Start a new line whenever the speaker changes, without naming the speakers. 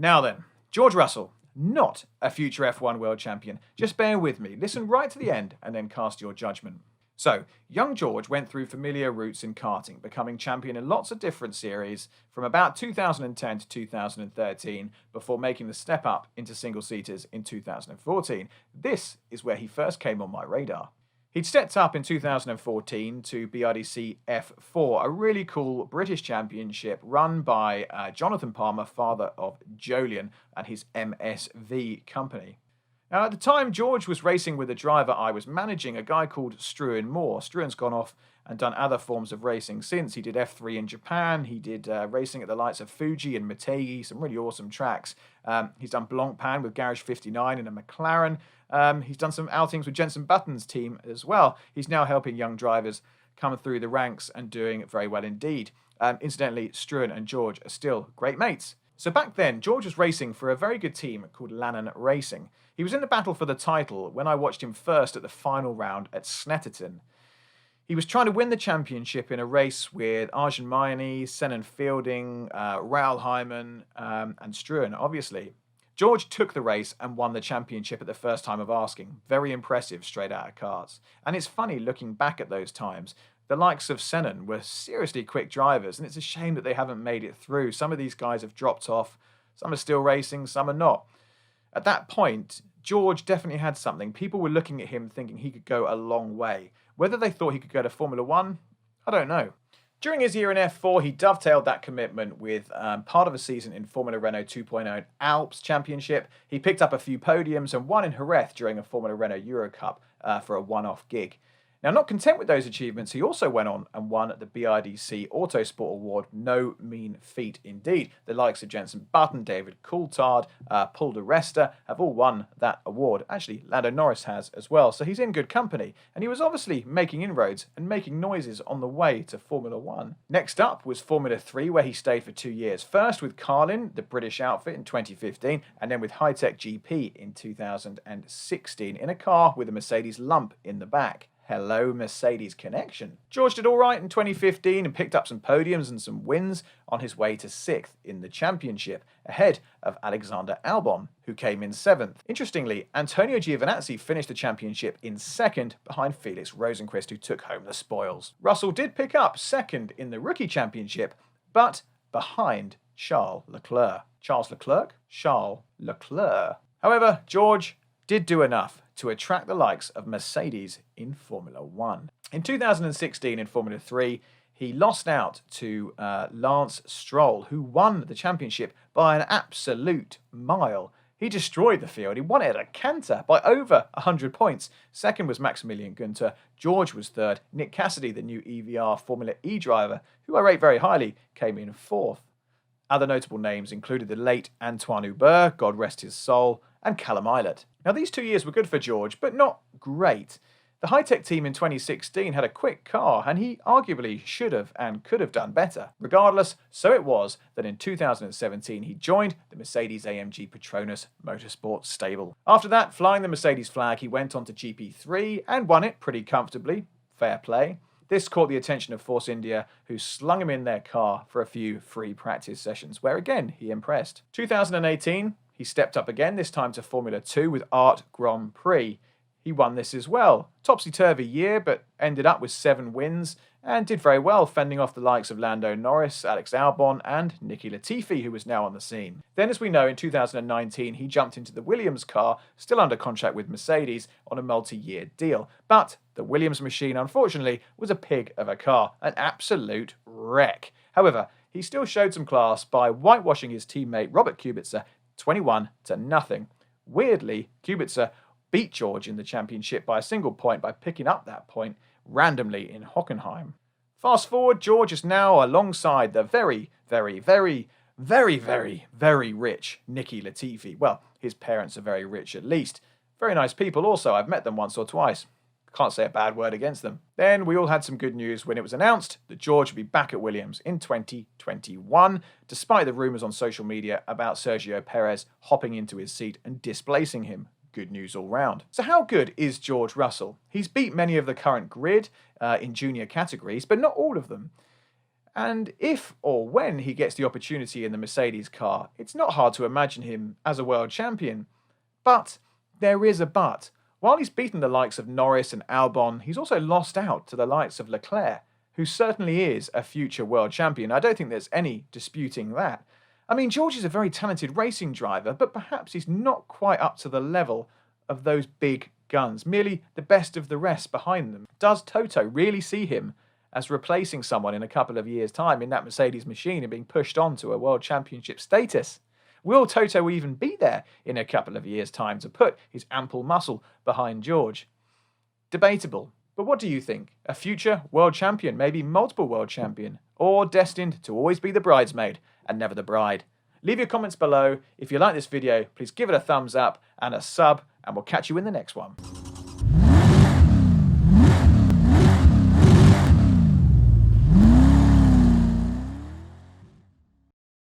Now then, George Russell, not a future F1 world champion. Just bear with me, listen right to the end and then cast your judgment. So, young George went through familiar routes in karting, becoming champion in lots of different series from about 2010 to 2013 before making the step up into single-seaters in 2014. This is where he first came on my radar. He'd stepped up in 2014 to BRDC F4, a really cool British championship run by Jonathan Palmer, father of Jolyon, and his MSV company. Now, at the time, George was racing with a driver I was managing, a guy called Struan Moore. Struan's gone off and done other forms of racing since. He did F3 in Japan. He did racing at the likes of Fuji and Motegi, some really awesome tracks. He's done Blancpain with Garage 59 in a McLaren. He's done some outings with Jenson Button's team as well. He's now helping young drivers come through the ranks and doing very well indeed. Incidentally, Struan and George are still great mates. So back then, George was racing for a very good team called Lannon Racing. He was in the battle for the title when I watched him first at the final round at Snetterton. He was trying to win the championship in a race with Arjun Mayani, Senan Fielding, Raoul Hyman, and Struan, obviously. George took the race and won the championship at the first time of asking. Very impressive straight out of karts. And it's funny looking back at those times. The likes of Senan were seriously quick drivers, and it's a shame that they haven't made it through. Some of these guys have dropped off. Some are still racing, some are not. At that point, George definitely had something. People were looking at him thinking he could go a long way. Whether they thought he could go to Formula 1, I don't know. During his year in F4, he dovetailed that commitment with part of a season in Formula Renault 2.0 Alps Championship. He picked up a few podiums and won in Jerez during a Formula Renault Euro Cup for a one-off gig. Now, not content with those achievements, he also went on and won the BRDC Autosport Award. No mean feat indeed. The likes of Jenson Button, David Coulthard, Paul de Resta have all won that award. Actually, Lando Norris has as well, so he's in good company. And he was obviously making inroads and making noises on the way to Formula 1. Next up was Formula 3, where he stayed for 2 years. First with Carlin, the British outfit, in 2015, and then with High-Tech GP in 2016, in a car with a Mercedes lump in the back. Hello, Mercedes connection. George did all right in 2015 and picked up some podiums and some wins on his way to 6th in the championship, ahead of Alexander Albon, who came in 7th. Interestingly, Antonio Giovinazzi finished the championship in 2nd behind Felix Rosenqvist, who took home the spoils. Russell did pick up 2nd in the rookie championship, but behind Charles Leclerc. Charles Leclerc? Charles Leclerc. However, George did do enough to attract the likes of Mercedes in Formula 1. In 2016 in Formula 3, he lost out to Lance Stroll, who won the championship by an absolute mile. He destroyed the field. He won it at a canter by over 100 points. Second was Maximilian Günther. George was third. Nick Cassidy, the new EVR Formula E driver, who I rate very highly, came in 4th. Other notable names included the late Antoine Hubert, God rest his soul, and Callum Ilott. Now, these 2 years were good for George, but not great. The High-Tech team in 2016 had a quick car, and he arguably should have and could have done better. Regardless, so it was that in 2017 he joined the Mercedes-AMG Petronas Motorsport stable. After that, flying the Mercedes flag, he went on to GP3 and won it pretty comfortably. Fair play. This caught the attention of Force India, who slung him in their car for a few free practice sessions, where again he impressed. 2018, he stepped up again, this time to Formula 2 with Art Grand Prix. He won this as well. Topsy-turvy year, but ended up with 7 wins and did very well, fending off the likes of Lando Norris, Alex Albon, and Nicky Latifi, who was now on the scene. Then, as we know, in 2019, he jumped into the Williams car, still under contract with Mercedes, on a multi-year deal. But the Williams machine, unfortunately, was a pig of a car, an absolute wreck. However, he still showed some class by whitewashing his teammate Robert Kubica 21-0. Weirdly, Kubica beat George in the championship by a single point by picking up that point randomly in Hockenheim. Fast forward, George is now alongside the very, very, very, very, very, very rich Nicky Latifi. Well, his parents are very rich at least. Very nice people also. I've met them once or twice. Can't say a bad word against them. Then we all had some good news when it was announced that George would be back at Williams in 2021, despite the rumours on social media about Sergio Perez hopping into his seat and displacing him. Good news all round. So how good is George Russell? He's beat many of the current grid in junior categories, but not all of them. And if or when he gets the opportunity in the Mercedes car, it's not hard to imagine him as a world champion. But there is a but. While he's beaten the likes of Norris and Albon, he's also lost out to the likes of Leclerc, who certainly is a future world champion. I don't think there's any disputing that. I mean, George is a very talented racing driver, but perhaps he's not quite up to the level of those big guns, merely the best of the rest behind them. Does Toto really see him as replacing someone in a couple of years' time in that Mercedes machine and being pushed on to a world championship status? Will Toto even be there in a couple of years' time to put his ample muscle behind George? Debatable. But what do you think? A future world champion, maybe multiple world champion, or destined to always be the bridesmaid and never the bride? Leave your comments below. If you like this video, please give it a thumbs up and a sub, and we'll catch you in the next one.